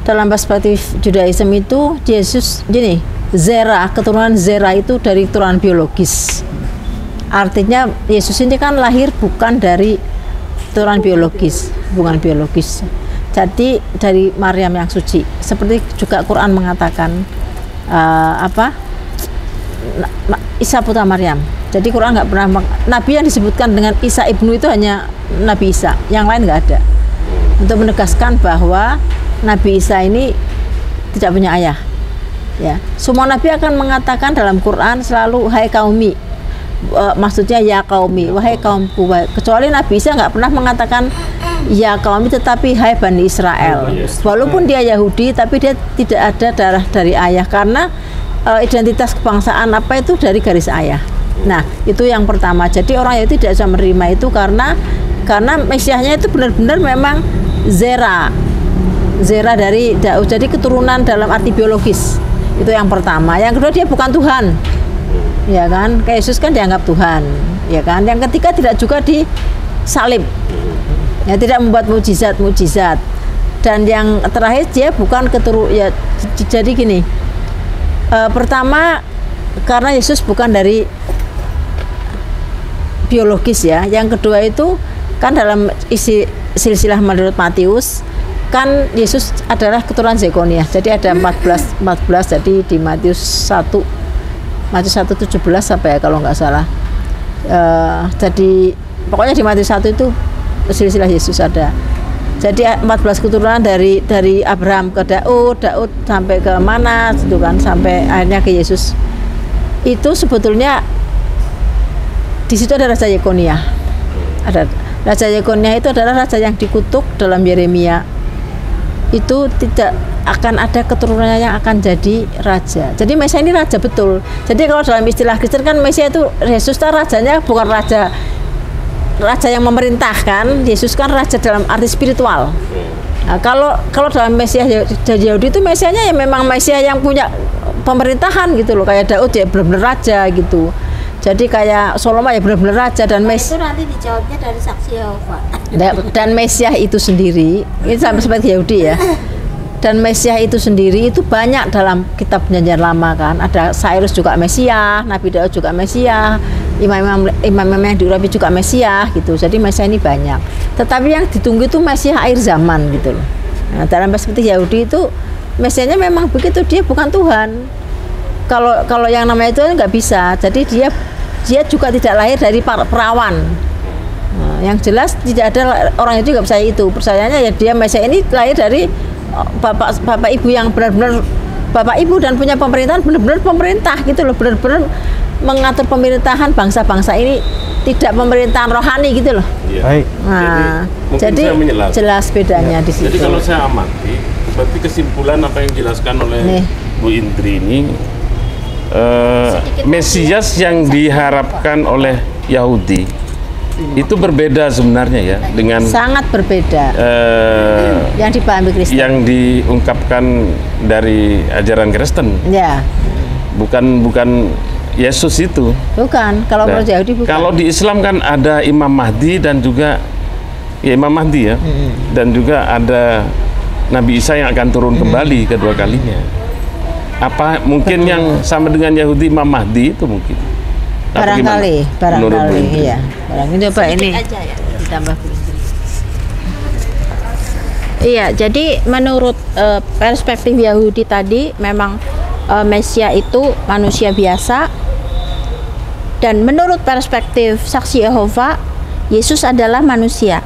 dalam perspektif Judaism itu Yesus gini, Zera, keturunan Zera itu dari keturunan biologis. Artinya Yesus ini kan lahir bukan dari keturunan biologis, bukan biologis. Jadi dari Maryam yang suci. Seperti juga Quran mengatakan Isa putra Maryam. Jadi Quran nggak pernah Nabi yang disebutkan dengan Isa ibnu itu hanya Nabi Isa, yang lain nggak ada. Untuk menegaskan bahwa Nabi Isa ini tidak punya ayah. Ya, semua Nabi akan mengatakan dalam Quran selalu hai kaumi. Maksudnya ya kaumi, wahai kaumku. Kecuali Nabi Isa nggak pernah mengatakan ya kaumi, tetapi hai Bani Israel. Walaupun dia Yahudi, tapi dia tidak ada darah dari ayah karena identitas kebangsaan apa itu dari garis ayah. Nah, itu yang pertama. Jadi orang Yahudi tidak bisa menerima itu karena Mesiasnya itu benar-benar memang Zera dari Daud. Jadi keturunan dalam arti biologis. Itu yang pertama. Yang kedua, dia bukan Tuhan. Ya kan? Kayak Yesus kan dianggap Tuhan, ya kan? Yang ketiga, tidak juga disalib. Ya, tidak membuat mujizat. Dan yang terakhir, dia bukan ya, jadi gini. Pertama, karena Yesus bukan dari biologis ya. Yang kedua itu kan dalam isi silsilah menurut Matius kan Yesus adalah keturunan Zekonia. Jadi ada 14 jadi di Matius 1:17 sampai kalau nggak salah. Jadi pokoknya di Matius 1 itu silsilah Yesus ada. Jadi 14 keturunan dari Abraham ke Daud sampai ke mana gitu kan, sampai akhirnya ke Yesus. Itu sebetulnya di situ ada Raja Yekonia. Ada Raja Yekonia itu adalah raja yang dikutuk dalam Yeremia. Itu tidak akan ada keturunannya yang akan jadi raja. Jadi Mesias ini raja betul. Jadi kalau dalam istilah Kristen kan Mesias itu Yesus kan rajanya bukan raja yang memerintahkan. Yesus kan raja dalam arti spiritual. Nah, kalau dalam Mesias Yahudi itu Mesiasnya ya memang Mesias yang punya pemerintahan gitu loh, kayak Daud ya benar-benar raja gitu. Jadi kayak Salomo ya benar-benar raja dan Itu nanti dijawabnya dari saksi Yehova. Dan Mesias itu sendiri, ini sampai seperti Yahudi ya. Dan Mesias itu sendiri itu banyak dalam kitab Perjanjian Lama kan. Ada Cyrus juga Mesias, Nabi Daud juga Mesias, imam-imam yang diurapi juga Mesias gitu. Jadi Mesias ini banyak. Tetapi yang ditunggu itu Mesias akhir zaman gitu loh. Nah, dalam perspektif Yahudi itu Mesiasnya memang begitu, dia bukan Tuhan. Kalau yang namanya itu nggak bisa. Jadi dia juga tidak lahir dari perawan. Nah, yang jelas tidak ada orang itu nggak percaya itu. Percayanya ya dia Mesias ini lahir dari bapak ibu yang benar-benar bapak ibu dan punya pemerintahan, benar-benar pemerintah gitu loh, benar-benar mengatur pemerintahan bangsa-bangsa ini, tidak pemerintahan rohani gitu loh. Iya. Baik. Nah, jadi jelas bedanya di situ. Jadi kalau saya amati, berarti kesimpulan apa yang dijelaskan oleh Bu Indri ini, Mesias yang diharapkan oleh Yahudi itu berbeda sebenarnya ya dengan Sangat berbeda yang dipahami Kristen. yang diungkapkan dari ajaran Kristen. Ya, Bukan Yesus itu. bukan. Kalau Nah, menurut Yahudi bukan. kalau di Islam kan ada Imam Mahdi dan juga Imam Mahdi ya, dan juga ada Nabi Isa yang akan turun kembali kedua kalinya. Apa mungkin yang sama dengan Yahudi Imam Mahdi itu mungkin? Apa gimana? Menurut Bu barangkali, Indri? iya. Barangkali coba ini aja ya. ditambah. Iya, jadi menurut perspektif Yahudi tadi memang Mesia itu manusia biasa, dan menurut perspektif saksi Yehova, Yesus adalah manusia,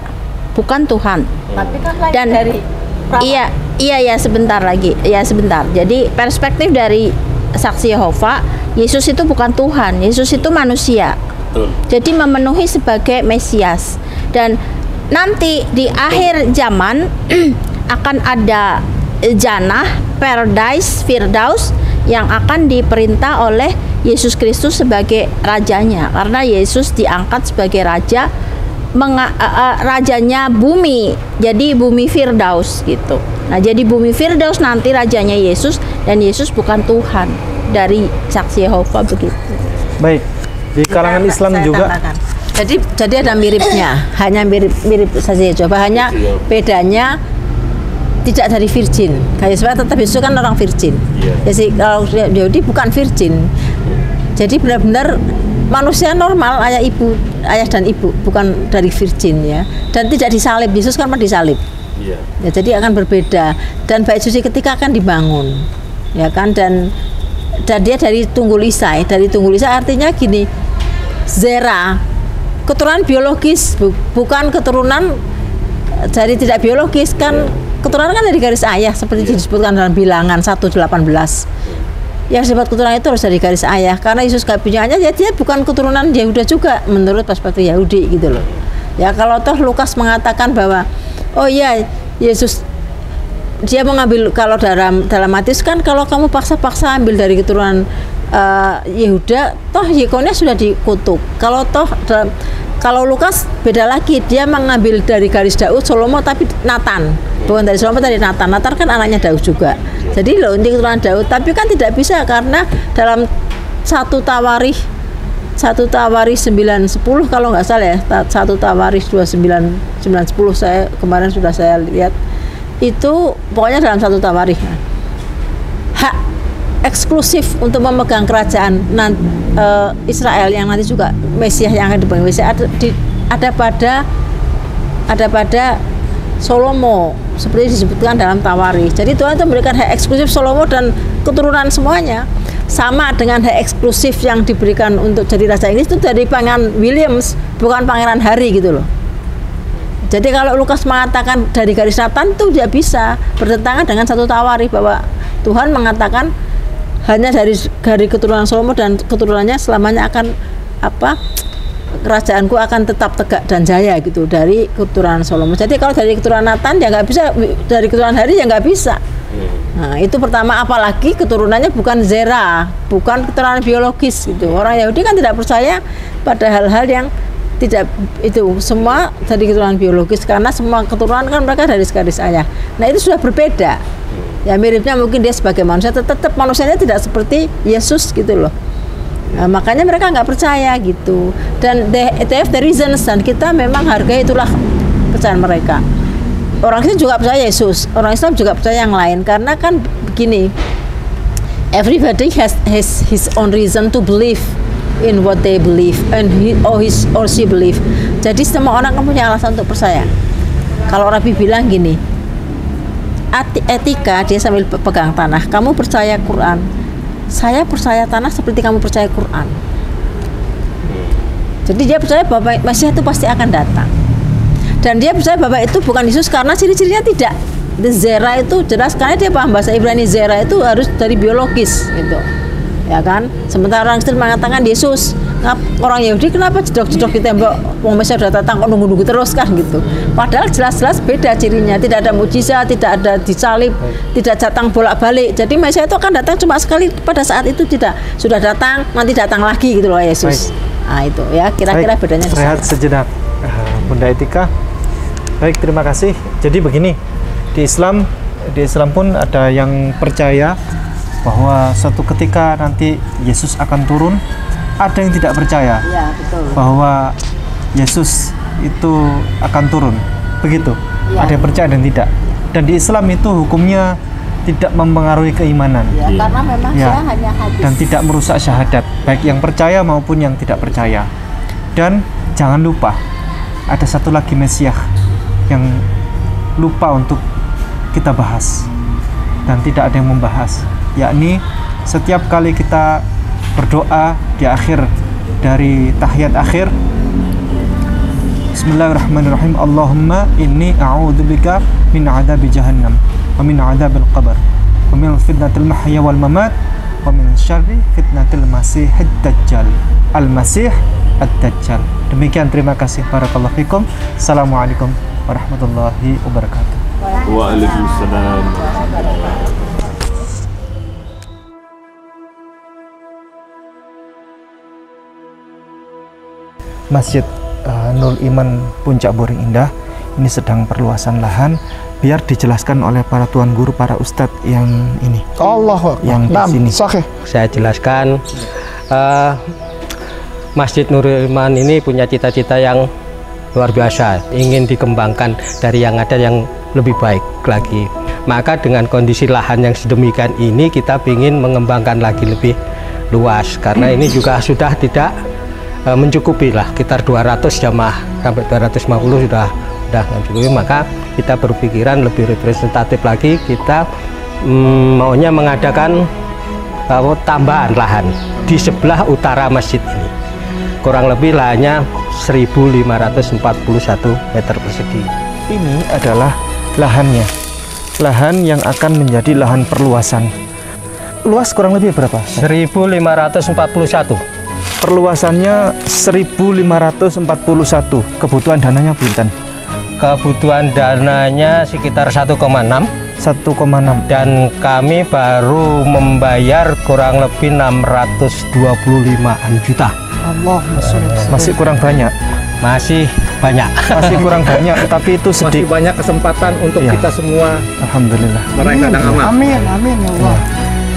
bukan Tuhan. Tapi kan lain Dan dari iya sebentar lagi, ya sebentar. Jadi perspektif dari saksi Yehova, Yesus itu bukan Tuhan, Yesus itu manusia. Betul. Jadi memenuhi sebagai Mesias. Dan nanti di akhir zaman akan ada jannah, paradise, firdaus yang akan diperintah oleh Yesus Kristus sebagai rajanya, karena Yesus diangkat sebagai raja, rajanya bumi, jadi bumi firdaus gitu. Nah, jadi bumi firdaus nanti rajanya Yesus, dan Yesus bukan Tuhan, dari saksi Yehova begitu. Baik, di kalangan Islam Saya juga tambahkan. Jadi ada miripnya, hanya mirip saja. Coba hanya bedanya tidak dari virgin. Kayak sebab tetap Yesus kan orang virgin. Jadi kalau Yahudi bukan virgin. Jadi benar-benar manusia normal, ayah dan ibu, bukan dari virgin ya. Dan tidak disalib. Yesus kan disalib. Iya. Ya, jadi akan berbeda. Dan bait suci ketika akan dibangun, ya kan, dan dia dari Tunggul Isai. Dari Tunggul Isai artinya gini, zera, keturunan biologis, bukan keturunan dari tidak biologis kan. Keturunan kan dari garis ayah seperti disebutkan dalam Bilangan 1:18. Yang disebut keturunan itu harus dari garis ayah, karena Yesus gak punya ayah, ya dia bukan keturunan Yehuda juga menurut perspektif Yahudi gitu loh. Ya kalau toh Lukas mengatakan bahwa oh iya Yesus dia mengambil, kalau dalam Matius kan kalau kamu paksa-paksa ambil dari keturunan Yehuda, toh Yekonia sudah dikutuk. Kalau Lukas beda lagi, dia mengambil dari garis Daud, Salomo, tapi Nathan, bukan dari Salomo, dari Nathan. Nathan kan anaknya Daud juga. Jadi loh, ini keturunan Daud, tapi kan tidak bisa karena dalam 1 Tawarikh 9:10 kalau nggak salah ya, 1 Tawarikh 29:10 saya kemarin sudah saya lihat itu, pokoknya dalam 1 Tawarikh hak eksklusif untuk memegang kerajaan Israel yang nanti juga Mesias yang akan dibangun Mesias ada pada Salomo, seperti disebutkan dalam Tawarikh. Jadi Tuhan itu memberikan hak eksklusif Salomo dan keturunan semuanya, sama dengan hak eksklusif yang diberikan untuk jadi Raja Inggris itu dari Pangeran Williams, bukan Pangeran Harry gitu loh. Jadi kalau Lukas mengatakan dari garis Nathan itu dia bisa bertentangan dengan 1 Tawarikh, bahwa Tuhan mengatakan hanya dari keturunan Salomo dan keturunannya selamanya akan kerajaanku akan tetap tegak dan jaya gitu, dari keturunan Salomo. Jadi kalau dari keturunan Nathan ya nggak bisa, dari keturunan Hari ya nggak bisa. Nah itu pertama, apalagi keturunannya bukan zera, bukan keturunan biologis gitu. Orang Yahudi kan tidak percaya pada hal-hal yang tidak itu, semua dari keturunan biologis, karena semua keturunan kan mereka dari garis ayah. Nah itu sudah berbeda. Ya miripnya mungkin dia sebagai manusia, tetap manusianya tidak seperti Yesus gitu loh. Nah, makanya mereka nggak percaya gitu. Dan they have the reasons, dan kita memang hargai itulah kepercayaan mereka. Orang Islam juga percaya Yesus, orang Islam juga percaya yang lain, karena kan begini, everybody has his own reason to believe in what they believe and he or she believe. Jadi semua orang kan punya alasan untuk percaya. Kalau Rabi bilang gini, etika, dia sambil pegang tanah, kamu percaya Quran, saya percaya tanah seperti kamu percaya Quran. Jadi dia percaya bahwa Mesias itu pasti akan datang, dan dia percaya bahwa itu bukan Yesus karena ciri-cirinya tidak. The zera itu jelas, karena dia paham bahasa Ibrani, zera itu harus dari biologis gitu, ya kan. Sementara orang Kristen mengatakan Yesus. Orang Yahudi kenapa jedok-jedok di tembok, wong Mesias sudah datang kok nunggu-nunggu terus kan gitu. Padahal jelas-jelas beda cirinya, tidak ada mukjizat, tidak ada disalib, tidak datang bolak-balik. Jadi Mesias itu akan datang cuma sekali pada saat itu, tidak sudah datang nanti datang lagi gitu loh Yesus. Nah, itu ya kira-kira Baik, bedanya di rehat sana. sejenak, Bunda Etika. Baik, terima kasih. Jadi begini, di Islam pun ada yang percaya bahwa suatu ketika nanti Yesus akan turun. Ada yang tidak percaya Ya, betul. bahwa Yesus itu akan turun. Begitu. Ya. Ada yang percaya dan tidak. Dan di Islam itu hukumnya tidak mempengaruhi keimanan. Ya, karena memang Ya. saya hanya hadis. Dan tidak merusak syahadat, baik yang percaya maupun yang tidak percaya. Dan jangan lupa, ada satu lagi Mesiah yang lupa untuk kita bahas dan tidak ada yang membahas, yakni setiap kali kita berdoa di akhir dari tahiyat akhir, Bismillahirrahmanirrahim, Allahumma inni a'udzubika min adzabi jahannam wa min adzabil qabr wa min fitnatil mahya wal mamat wa min syarri fitnatil masihid dajjal. Al-Masih ad-Dajjal. Demikian, terima kasih. Barakallahu fikum. Assalamualaikum warahmatullahi wabarakatuh. Waalaikumsalam. Masjid Nurul Iman Puncak Boring Indah ini sedang perluasan lahan, biar dijelaskan oleh para tuan guru, para ustadz yang ini, Allah yang di sini. Saya jelaskan, Masjid Nurul Iman ini punya cita-cita yang luar biasa, ingin dikembangkan dari yang ada yang lebih baik lagi. Maka dengan kondisi lahan yang sedemikian ini, kita ingin mengembangkan lagi lebih luas, karena ini juga sudah tidak mencukupi lah, sekitar 200 jamaah sampai 250 sudah mencukupi. Maka kita berpikiran lebih representatif lagi, kita maunya mengadakan tambahan lahan di sebelah utara masjid ini, kurang lebih lahannya 1541 meter persegi. Ini adalah lahannya, lahan yang akan menjadi lahan perluasan. Luas kurang lebih berapa? 1541. Perluasannya 1541. Kebutuhan dananya pinten? Kebutuhan dananya sekitar 1,6 dan kami baru membayar kurang lebih 625-an juta. Masih kurang banyak. Masih banyak. Masih kurang banyak, tapi itu sedikit. Masih banyak kesempatan untuk Ya. kita semua Alhamdulillah. meraih ladang amal. Amin, amin ya Allah.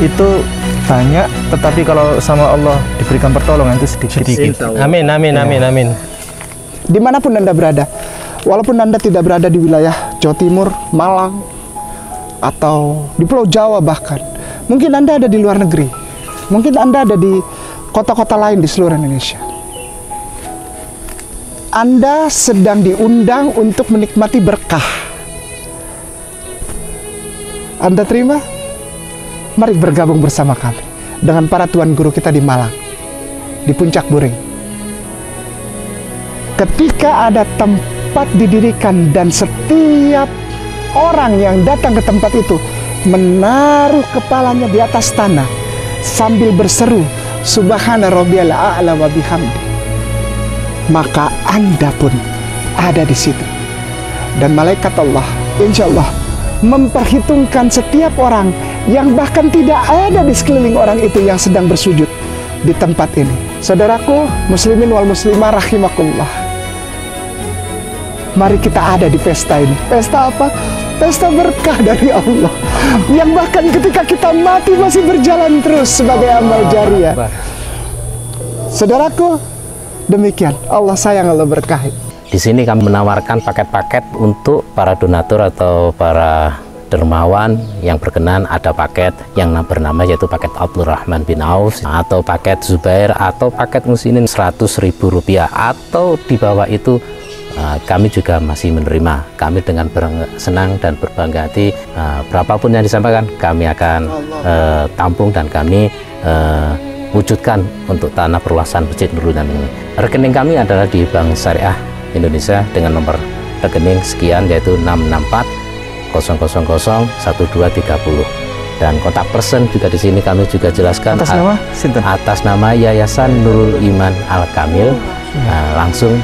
Itu banyak, tetapi kalau sama Allah diberikan pertolongan itu sedikit. Insya Allah. Amin, amin, amin, amin. Dimanapun Anda berada, walaupun Anda tidak berada di wilayah Jawa Timur, Malang, atau di Pulau Jawa bahkan, mungkin Anda ada di luar negeri, mungkin Anda ada di kota-kota lain di seluruh Indonesia. Anda sedang diundang untuk menikmati berkah. Anda terima? Mari bergabung bersama kami dengan para tuan guru kita di Malang, di Puncak Boring. Ketika ada tempat didirikan dan setiap orang yang datang ke tempat itu menaruh kepalanya di atas tanah sambil berseru Subhana rabbiyal a'la wa bihamdi, maka Anda pun ada di situ. Dan malaikat Allah insya Allah memperhitungkan setiap orang yang bahkan tidak ada di sekeliling orang itu yang sedang bersujud di tempat ini. Saudaraku muslimin wal muslimah rahimakumullah, mari kita ada di pesta ini. Pesta apa? Pesta berkah dari Allah yang bahkan ketika kita mati masih berjalan terus sebagai amal jariah. Saudaraku, demikian. Allah sayang, Allah berkahi. Di sini kami menawarkan paket-paket untuk para donatur atau para dermawan yang berkenan. Ada paket yang bernama yaitu paket Abdul Rahman bin Auf, atau paket Zubair, atau paket muslimin Rp100.000, atau di bawah itu kami juga masih menerima. Kami dengan senang dan berbangga hati, berapapun yang disampaikan kami akan tampung dan kami wujudkan untuk tanah perluasan Masjid Nurul Iman ini. Rekening kami adalah di Bank Syariah Indonesia dengan nomor rekening sekian, yaitu 664 000 1230, dan kontak person juga di sini kami juga jelaskan Atas nama Sinten? atas nama Yayasan Nurul Iman Al Kamil. Langsung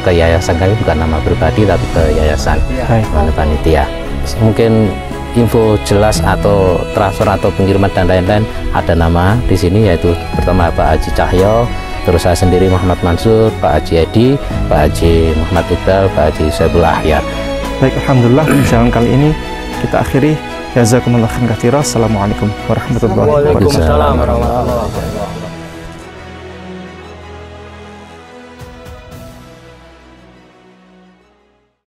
ke yayasan kami, bukan nama pribadi tapi ke yayasan panitia. Mungkin info jelas atau transfer atau pengiriman dan lain-lain, ada nama di sini yaitu pertama Pak Haji Cahyo, Terus saya sendiri Muhammad Mansur, Pak Haji Edi, Pak Haji Muhammad Iqbal, Pak Haji Saiful Ahyar. Baik, alhamdulillah perjalanan kali ini kita akhiri. Jazakumullah khairan katsira. Assalamualaikum warahmatullahi wabarakatuh. Waalaikumsalam warahmatullahi wabarakatuh.